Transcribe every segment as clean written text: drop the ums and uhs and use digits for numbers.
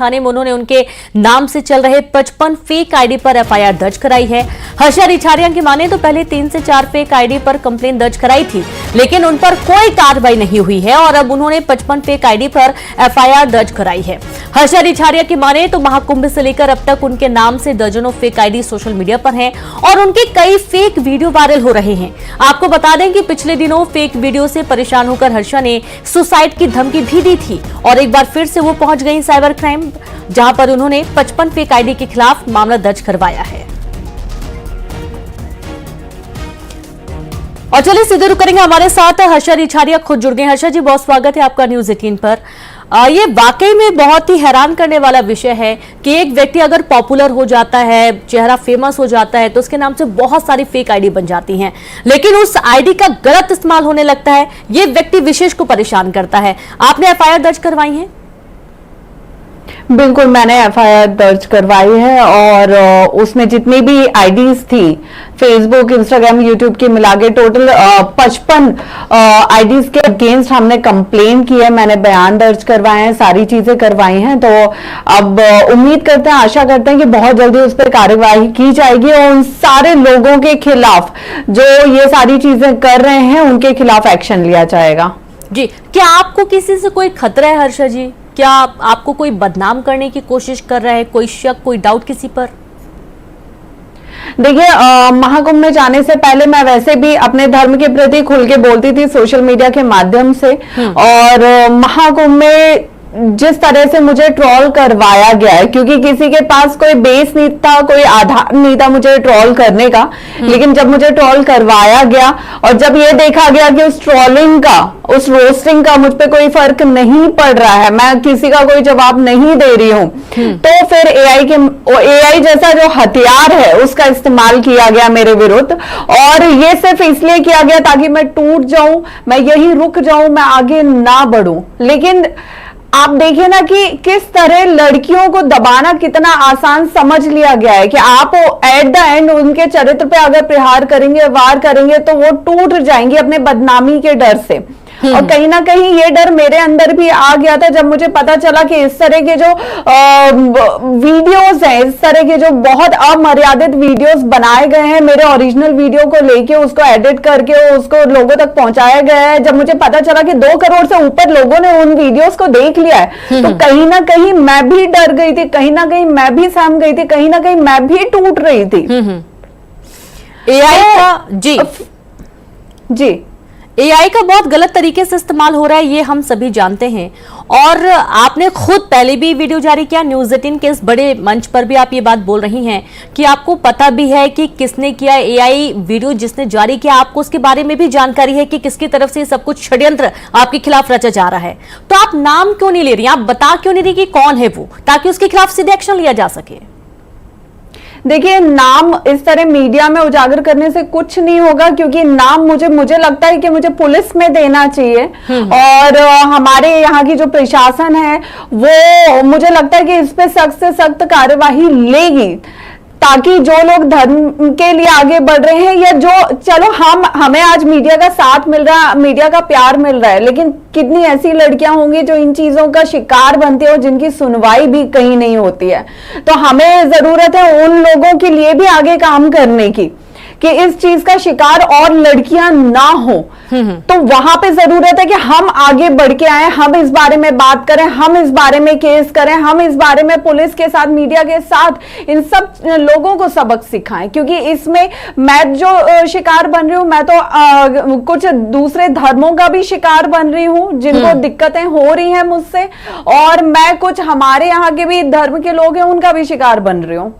थाने में उन्होंने उनके नाम से चल रहे 55 फेक आईडी पर एफआईआर दर्ज कराई है। हर्षा रिछारिया की माने तो पहले 3 से 4 फेक आईडी पर कंप्लेंट दर्ज कराई थी, लेकिन उन पर कोई कार्रवाई नहीं हुई है और अब उन्होंने 55 फेक आईडी पर एफआईआर दर्ज कराई है। हर्षा रिछारिया की माने तो महाकुंभ से लेकर अब तक उनके नाम से दर्जनों फेक आईडी सोशल मीडिया पर हैं और उनके कई फेक वीडियो वायरल हो रहे हैं। आपको बता दें कि पिछले दिनों फेक वीडियो से परेशान होकर हर्षा ने सुसाइड की धमकी भी दी थी और एक बार फिर से वो पहुंच गई साइबर क्राइम, जहां पर उन्होंने 55 फेक आईडी के खिलाफ मामला दर्ज करवाया है। और चलिए सीधे रुक करेंगे, हमारे साथ हर्षा रिछारिया खुद जुड़ गए। हर्षा जी, बहुत स्वागत है आपका न्यूज 18 पर। ये वाकई में बहुत ही हैरान करने वाला विषय है कि एक व्यक्ति अगर पॉपुलर हो जाता है, चेहरा फेमस हो जाता है, तो उसके नाम से बहुत सारी फेक आईडी बन जाती हैं, लेकिन उस आईडी का गलत इस्तेमाल होने लगता है। ये व्यक्ति विशेष को परेशान करता है। आपने एफआईआर दर्ज करवाई है? बिल्कुल, मैंने एफआईआर दर्ज करवाई है और उसमें जितनी भी आईडीज थी, फेसबुक, इंस्टाग्राम, यूट्यूब की मिला के टोटल 55 आईडीज के अगेंस्ट हमने कंप्लेन की है। मैंने बयान दर्ज करवाए हैं, सारी चीजें करवाई हैं। तो अब उम्मीद करते हैं, आशा करते हैं कि बहुत जल्दी उस पर कार्यवाही की जाएगी और उन सारे लोगों के खिलाफ जो ये सारी चीजें कर रहे हैं उनके खिलाफ एक्शन लिया जाएगा। जी, क्या आपको किसी से कोई खतरा है हर्षा जी? क्या आपको कोई बदनाम करने की कोशिश कर रहा है? कोई शक, कोई डाउट किसी पर? देखिए, महाकुंभ में जाने से पहले मैं वैसे भी अपने धर्म के प्रति खुल के बोलती थी सोशल मीडिया के माध्यम से, और महाकुंभ में जिस तरह से मुझे ट्रोल करवाया गया है, क्योंकि किसी के पास कोई बेस नहीं था, कोई आधार नहीं था मुझे ट्रोल करने का, लेकिन जब मुझे ट्रोल करवाया गया और जब ये देखा गया कि उस ट्रोलिंग का, उस रोस्टिंग का मुझ पे कोई फर्क नहीं पड़ रहा है, मैं किसी का कोई जवाब नहीं दे रही हूं, तो फिर एआई जैसा जो हथियार है उसका इस्तेमाल किया गया मेरे विरुद्ध। और ये सिर्फ इसलिए किया गया ताकि मैं टूट जाऊं, मैं यही रुक जाऊं, मैं आगे ना बढ़ूं। लेकिन आप देखिए ना कि किस तरह लड़कियों को दबाना कितना आसान समझ लिया गया है कि आप एट द एंड उनके चरित्र पे अगर प्रहार करेंगे, वार करेंगे, तो वो टूट जाएंगे अपने बदनामी के डर से। और कहीं ना कहीं ये डर मेरे अंदर भी आ गया था जब मुझे पता चला कि इस तरह के जो वीडियोस हैं, इस तरह के जो बहुत अमर्यादित वीडियोस बनाए गए हैं, मेरे ओरिजिनल वीडियो को लेके उसको एडिट करके उसको लोगों तक पहुंचाया गया है। जब मुझे पता चला कि 2 करोड़ से ऊपर लोगों ने उन वीडियोस को देख लिया है, तो कहीं ना कहीं मैं भी डर गई थी, कहीं ना कहीं मैं भी सहम गई थी, कहीं ना कहीं मैं भी टूट रही थी। एआई का जी एआई का बहुत गलत तरीके से इस्तेमाल हो रहा है, ये हम सभी जानते हैं। और आपने खुद पहले भी वीडियो जारी किया, न्यूज 18 के इस बड़े मंच पर भी आप ये बात बोल रही हैं कि आपको पता भी है कि किसने किया एआई वीडियो, जिसने जारी किया, आपको उसके बारे में भी जानकारी है कि किसकी तरफ से सब कुछ षड्यंत्र आपके खिलाफ रचा जा रहा है। तो आप नाम क्यों नहीं ले रही, आप बता क्यों नहीं रही कि कौन है वो, ताकि उसके खिलाफ सीधे एक्शन लिया जा सके? देखिए, नाम इस तरह मीडिया में उजागर करने से कुछ नहीं होगा, क्योंकि नाम मुझे लगता है कि मुझे पुलिस में देना चाहिए। और हमारे यहाँ की जो प्रशासन है वो मुझे लगता है कि इस पे सख्त से सख्त कार्यवाही लेगी, ताकि जो लोग धर्म के लिए आगे बढ़ रहे हैं, या जो, चलो हमें आज मीडिया का साथ मिल रहा है, मीडिया का प्यार मिल रहा है, लेकिन कितनी ऐसी लड़कियां होंगी जो इन चीजों का शिकार बनती है और जिनकी सुनवाई भी कहीं नहीं होती है। तो हमें जरूरत है उन लोगों के लिए भी आगे काम करने की कि इस चीज का शिकार और लड़कियां ना हो। तो वहां पे जरूरत है कि हम आगे बढ़ के आए, हम इस बारे में बात करें, हम इस बारे में केस करें, हम इस बारे में पुलिस के साथ, मीडिया के साथ इन सब लोगों को सबक सिखाएं। क्योंकि इसमें मैं जो शिकार बन रही हूं, मैं तो कुछ दूसरे धर्मों का भी शिकार बन रही हूं जिनको दिक्कतें हो रही हैं मुझसे, और मैं कुछ हमारे यहाँ के भी धर्म के लोग हैं उनका भी शिकार बन रही हूं।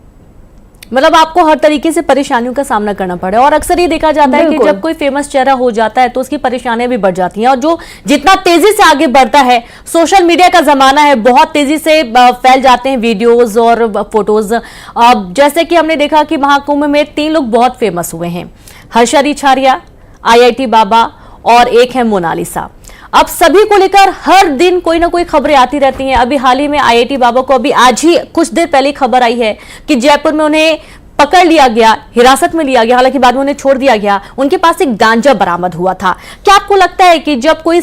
मतलब आपको हर तरीके से परेशानियों का सामना करना पड़े। और अक्सर ये देखा जाता है कि जब कोई फेमस चेहरा हो जाता है तो उसकी परेशानियां भी बढ़ जाती हैं, और जो जितना तेजी से आगे बढ़ता है, सोशल मीडिया का जमाना है, बहुत तेजी से फैल जाते हैं वीडियोस और फोटोज। जैसे कि हमने देखा कि महाकुंभ में 3 लोग बहुत फेमस हुए हैं, हर्षा रिछारिया, आईआईटी बाबा और एक है मोनालिसा। अब सभी को लेकर हर दिन कोई ना कोई खबरें आती रहती हैं। अभी हाल ही में आईआईटी बाबा को अभी आज ही कुछ देर पहले खबर आई है कि जयपुर में उन्हें पकड़ लिया गया, हिरासत में लिया गया, हालांकि बाद में उन्हें छोड़ दिया गया। उनके पास एक गांजा बरामद हुआ था। क्या आपको लगता है कि जब कोई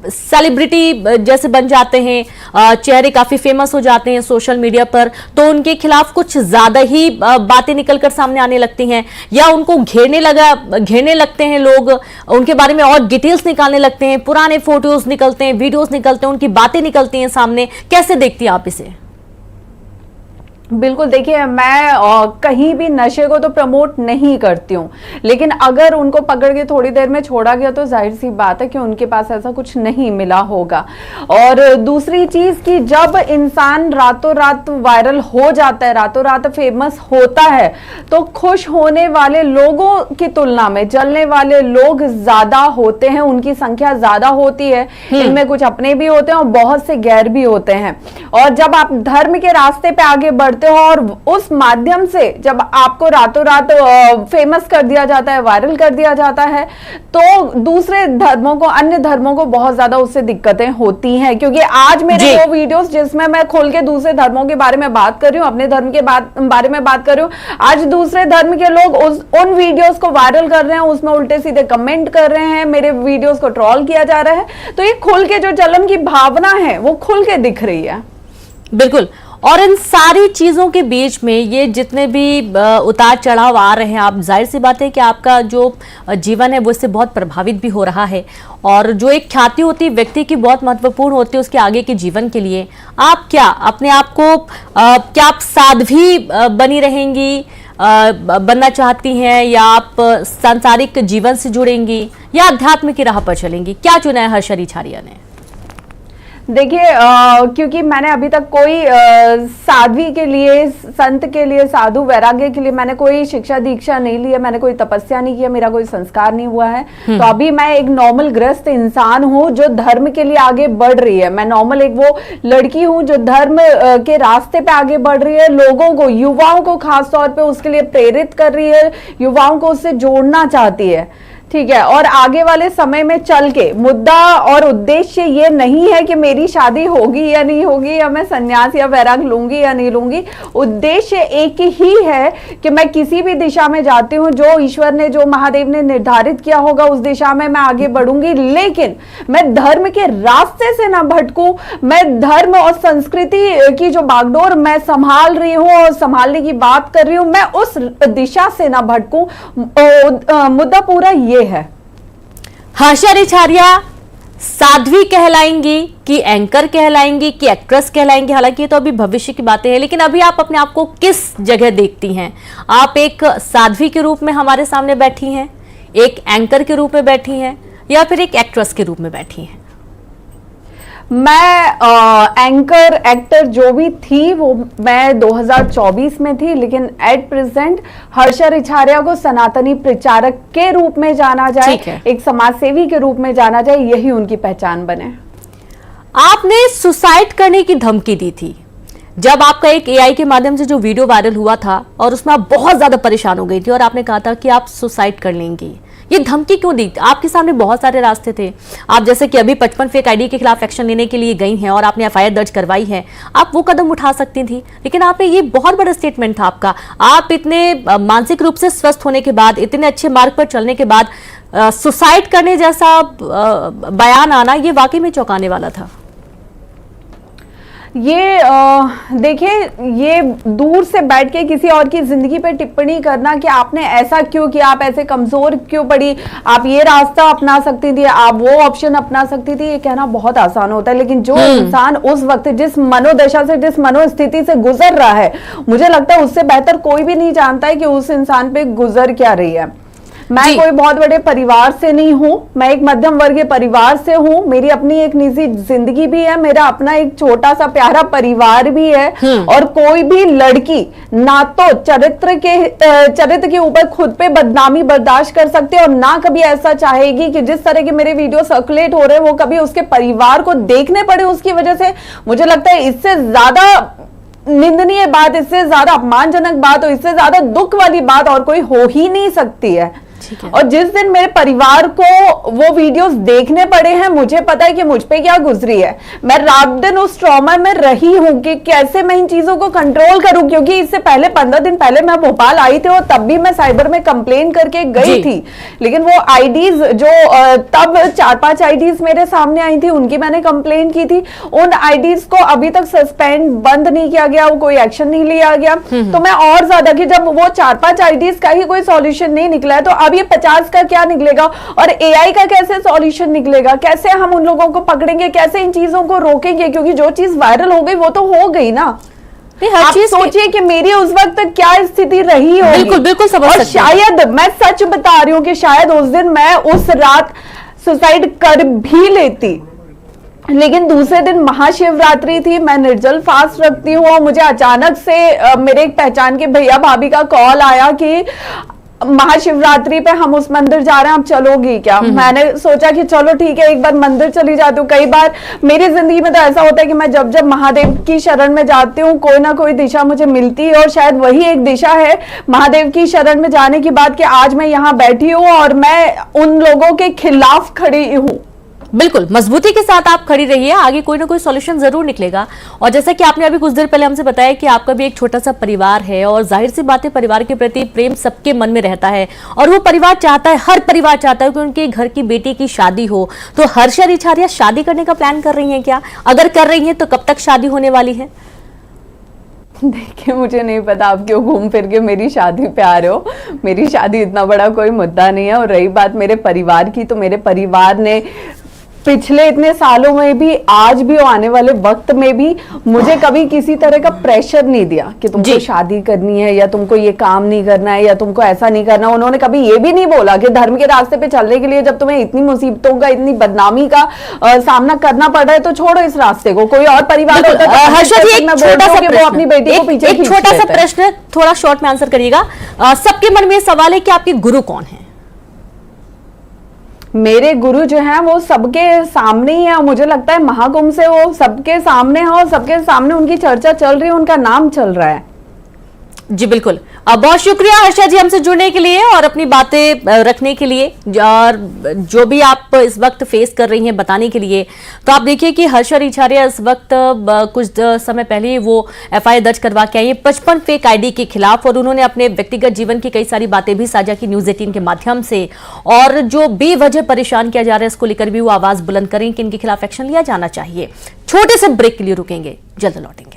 सेलिब्रिटी जैसे बन जाते हैं, चेहरे काफी फेमस हो जाते हैं सोशल मीडिया पर, तो उनके खिलाफ कुछ ज्यादा ही बातें निकलकर सामने आने लगती हैं, या उनको घेरने लगते हैं लोग, उनके बारे में और डिटेल्स निकालने लगते हैं, पुराने फोटोज निकलते हैं, वीडियोस निकलते हैं, उनकी बातें निकलती हैं सामने। कैसे देखती हैं आप इसे? बिल्कुल, देखिए मैं कहीं भी नशे को तो प्रमोट नहीं करती हूँ, लेकिन अगर उनको पकड़ के थोड़ी देर में छोड़ा गया तो जाहिर सी बात है कि उनके पास ऐसा कुछ नहीं मिला होगा। और दूसरी चीज कि जब इंसान रातों रात वायरल हो जाता है, रातों रात फेमस होता है, तो खुश होने वाले लोगों की तुलना में जलने वाले लोग ज्यादा होते हैं, उनकी संख्या ज्यादा होती है। इनमें कुछ अपने भी होते हैं और बहुत से गैर भी होते हैं। और जब आप धर्म के रास्ते पे आगे बढ़ते हो और उस माध्यम से जब आपको रातों रात फेमस कर दिया जाता है, वायरल कर दिया जाता है, तो दूसरे धर्मों को, अन्य धर्मों को बहुत ज्यादा उससे दिक्कतें होती हैं। क्योंकि आज मेरे वो वीडियोस जिसमें मैं खोल के दूसरे धर्मों के बारे में बात कर रही हूँ, अपने धर्म के बारे में बात कर रही हूँ, आज दूसरे धर्म के लोग उन वीडियोस को वायरल कर रहे हैं, उसमें उल्टे सीधे कमेंट कर रहे हैं, मेरे वीडियोस को ट्रोल किया जा रहा है। तो ये खुल के जो जलन की भावना है वो खुल के दिख रही है। बिल्कुल। और इन सारी चीजों के बीच में ये जितने भी उतार चढ़ाव आ रहे हैं, आप जाहिर सी बात है कि आपका जो जीवन है वो इससे बहुत प्रभावित भी हो रहा है। और जो एक ख्याति होती है व्यक्ति की, बहुत महत्वपूर्ण होती है उसके आगे के जीवन के लिए। आप क्या अपने आप को क्या आप साध्वी बनी रहेंगी, बनना चाहती हैं, या आप सांसारिक जीवन से जुड़ेंगी, या अध्यात्म की राह पर चलेंगी? क्या चुना है हर्षा रिछारिया ने? देखिए, क्योंकि मैंने अभी तक कोई साध्वी के लिए, संत के लिए, साधु वैराग्य के लिए मैंने कोई शिक्षा दीक्षा नहीं ली है, मैंने कोई तपस्या नहीं किया, मेरा कोई संस्कार नहीं हुआ है। तो अभी मैं एक नॉर्मल गृहस्थ इंसान हूँ जो धर्म के लिए आगे बढ़ रही है। मैं नॉर्मल एक वो लड़की हूँ जो धर्म के रास्ते पे आगे बढ़ रही है, लोगों को, युवाओं को खास तौर पे उसके लिए प्रेरित कर रही है, युवाओं को उससे जोड़ना चाहती है। ठीक है। और आगे वाले समय में चल के मुद्दा और उद्देश्य ये नहीं है कि मेरी शादी होगी या नहीं होगी, या मैं संन्यास या वैराग लूंगी या नहीं लूंगी। उद्देश्य एक ही है कि मैं किसी भी दिशा में जाती हूँ, जो ईश्वर ने, जो महादेव ने निर्धारित किया होगा उस दिशा में मैं आगे बढ़ूंगी, लेकिन मैं धर्म के रास्ते से ना भटकूं। मैं धर्म और संस्कृति की जो बागडोर मैं संभाल रही हूँ और संभालने की बात कर रही हूँ, मैं उस दिशा से ना भटकूं। मुद्दा पूरा ये है। हर्षा रिछारिया साध्वी कहलाएंगी कि एंकर कहलाएंगी कि एक्ट्रेस कहलाएंगी? हालांकि ये तो अभी भविष्य की बातें हैं, लेकिन अभी आप अपने आप को किस जगह देखती हैं? आप एक साध्वी के रूप में हमारे सामने बैठी हैं, एक एंकर के रूप में बैठी हैं, या फिर एक एक्ट्रेस के रूप में बैठी हैं? मैं एंकर, एक्टर जो भी थी वो मैं 2024 में थी, लेकिन एट प्रेजेंट हर्षा रिछारिया को सनातनी प्रचारक के रूप में जाना जाए, एक समाज सेवी के रूप में जाना जाए, यही उनकी पहचान बने। आपने सुसाइड करने की धमकी दी थी जब आपका एक एआई के माध्यम से जो वीडियो वायरल हुआ था, और उसमें आप बहुत ज्यादा परेशान हो गई थी और आपने कहा था कि आप सुसाइड कर लेंगी। ये धमकी क्यों दी? आपके सामने बहुत सारे रास्ते थे। आप जैसे कि अभी 55 फेक आईडी के खिलाफ एक्शन लेने के लिए गई हैं और आपने एफआईआर दर्ज करवाई है, आप वो कदम उठा सकती थी, लेकिन आपने, ये बहुत बड़ा स्टेटमेंट था आपका। आप इतने मानसिक रूप से स्वस्थ होने के बाद, इतने अच्छे मार्ग पर चलने के बाद सुसाइड करने जैसा बयान आना, ये वाकई में चौंकाने वाला था। ये देखिए, ये दूर से बैठ के किसी और की जिंदगी पे टिप्पणी करना कि आपने ऐसा क्यों किया, आप ऐसे कमजोर क्यों पड़ी, आप ये रास्ता अपना सकती थी, आप वो ऑप्शन अपना सकती थी, ये कहना बहुत आसान होता है। लेकिन जो इंसान उस वक्त जिस मनोदशा से, जिस मनोस्थिति से गुजर रहा है, मुझे लगता है उससे बेहतर कोई भी नहीं जानता है कि उस इंसान पे गुजर क्या रही है। मैं कोई बहुत बड़े परिवार से नहीं हूं, मैं एक मध्यम वर्गीय परिवार से हूं। मेरी अपनी एक निजी जिंदगी भी है, मेरा अपना एक छोटा सा प्यारा परिवार भी है। और कोई भी लड़की ना तो चरित्र के ऊपर खुद पे बदनामी बर्दाश्त कर सकती है, और ना कभी ऐसा चाहेगी कि जिस तरह के मेरे वीडियो सर्कुलेट हो रहे हैं वो कभी उसके परिवार को देखने पड़े उसकी वजह से। मुझे लगता है इससे ज्यादा निंदनीय बात, इससे ज्यादा अपमानजनक बात और इससे ज्यादा दुख वाली बात और कोई हो ही नहीं सकती है। ठीक है। और जिस दिन मेरे परिवार को वो वीडियोस देखने पड़े हैं, मुझे पता है कि मुझ पे क्या गुजरी है। मैं रात दिन उस ट्रॉमा में रही हूं कि कैसे मैं इन चीजों को कंट्रोल करूं, क्योंकि इससे पहले 15 दिन पहले मैं भोपाल आई थी और तब भी मैं साइबर में कंप्लेन करके गई थी, लेकिन वो आईडीज जो तब 4-5 आईडीज मेरे सामने आई थी, उनकी मैंने कंप्लेन की थी। उन आईडीज को अभी तक सस्पेंड बंद नहीं किया गया, वो कोई एक्शन नहीं लिया गया। तो मैं और ज्यादा कि जब वो 4-5 आईडीज का ही कोई सॉल्यूशन नहीं निकला है, तो अब ये 50 का क्या निकलेगा, और एआई का कैसे सॉल्यूशन निकलेगा, कैसे हम उन लोगों को पकड़ेंगे, कैसे इन चीजों को रोकेंगे, क्योंकि जो चीज वायरल हो गई वो तो हो गई ना। हर आप चीज सोचिए कि मेरी उस वक्त क्या स्थिति रही होगी। बिल्कुल बिल्कुल समझ और सकते हैं। शायद मैं सच बता रही हूँ कि शायद उस दिन मैं उस रात सुसाइड कर भी लेती, लेकिन दूसरे दिन महाशिवरात्रि थी, मैं निर्जल फास्ट रखती हूँ, और मुझे अचानक से मेरे एक पहचान के भैया भाभी का कॉल आया कि महाशिवरात्रि पे हम उस मंदिर जा रहे हैं, आप चलोगी क्या? मैंने सोचा कि चलो ठीक है, एक बार मंदिर चली जाती हूँ। कई बार मेरी जिंदगी में तो ऐसा होता है कि मैं जब जब महादेव की शरण में जाती हूँ, कोई ना कोई दिशा मुझे मिलती है, और शायद वही एक दिशा है महादेव की शरण में जाने की बात कि आज मैं यहाँ बैठी हूँ और मैं उन लोगों के खिलाफ खड़ी हूँ। बिल्कुल मजबूती के साथ आप खड़ी रहिए, आगे कोई ना कोई सॉल्यूशन जरूर निकलेगा। और जैसा कि आपने अभी कुछ देर पहले हमसे बताया कि आपका भी एक छोटा सा परिवार है, और जाहिर सी बात है परिवार के प्रति प्रेम सबके मन में रहता है, और वो परिवार चाहता है, हर परिवार चाहता है कि उनके घर की बेटी की शादी हो। तो हर्षा रिछारिया शादी करने का प्लान कर रही हैं क्या? अगर कर रही हैं तो कब तक शादी होने वाली है? देखिए, मुझे नहीं पता आप क्यों घूम फिर के मेरी शादी पे आ रहे हो। मेरी शादी इतना बड़ा कोई मुद्दा नहीं है। और रही बात मेरे परिवार की, तो मेरे परिवार ने पिछले इतने सालों में भी, आज भी और आने वाले वक्त में भी मुझे कभी किसी तरह का प्रेशर नहीं दिया कि तुमको शादी करनी है, या तुमको ये काम नहीं करना है, या तुमको ऐसा नहीं करना। उन्होंने कभी ये भी नहीं बोला कि धर्म के रास्ते पे चलने के लिए जब तुम्हें इतनी मुसीबतों का, इतनी बदनामी का सामना करना पड़ रहा है, तो छोड़ो इस रास्ते को। कोई और परिवार होता है तो हर्षा जी, एक छोटा सा वो अपनी बेटी को पीछे एक छोटा सा प्रश्न, थोड़ा शॉर्ट में आंसर करिएगा। सबके मन में सवाल है कि आपके गुरु कौन है? मेरे गुरु जो हैं वो सबके सामने ही है, और मुझे लगता है महाकुंभ से वो सबके सामने है, और सबके सामने उनकी चर्चा चल रही है, उनका नाम चल रहा है। जी बिल्कुल। बहुत शुक्रिया हर्षा जी हमसे जुड़ने के लिए और अपनी बातें रखने के लिए, और जो भी आप इस वक्त फेस कर रही हैं बताने के लिए। तो आप देखिए कि हर्षा रिछारिया इस वक्त कुछ समय पहले वो एफआईआर दर्ज करवा के आई है 55 फेक आईडी के खिलाफ, और उन्होंने अपने व्यक्तिगत जीवन की कई सारी बातें भी साझा की न्यूज 18 के माध्यम से। और जो बेवजह परेशान किया जा रहा है इसको लेकर भी वो आवाज बुलंद करें कि इनके खिलाफ एक्शन लिया जाना चाहिए। छोटे से ब्रेक के लिए रुकेंगे, जल्द लौटेंगे।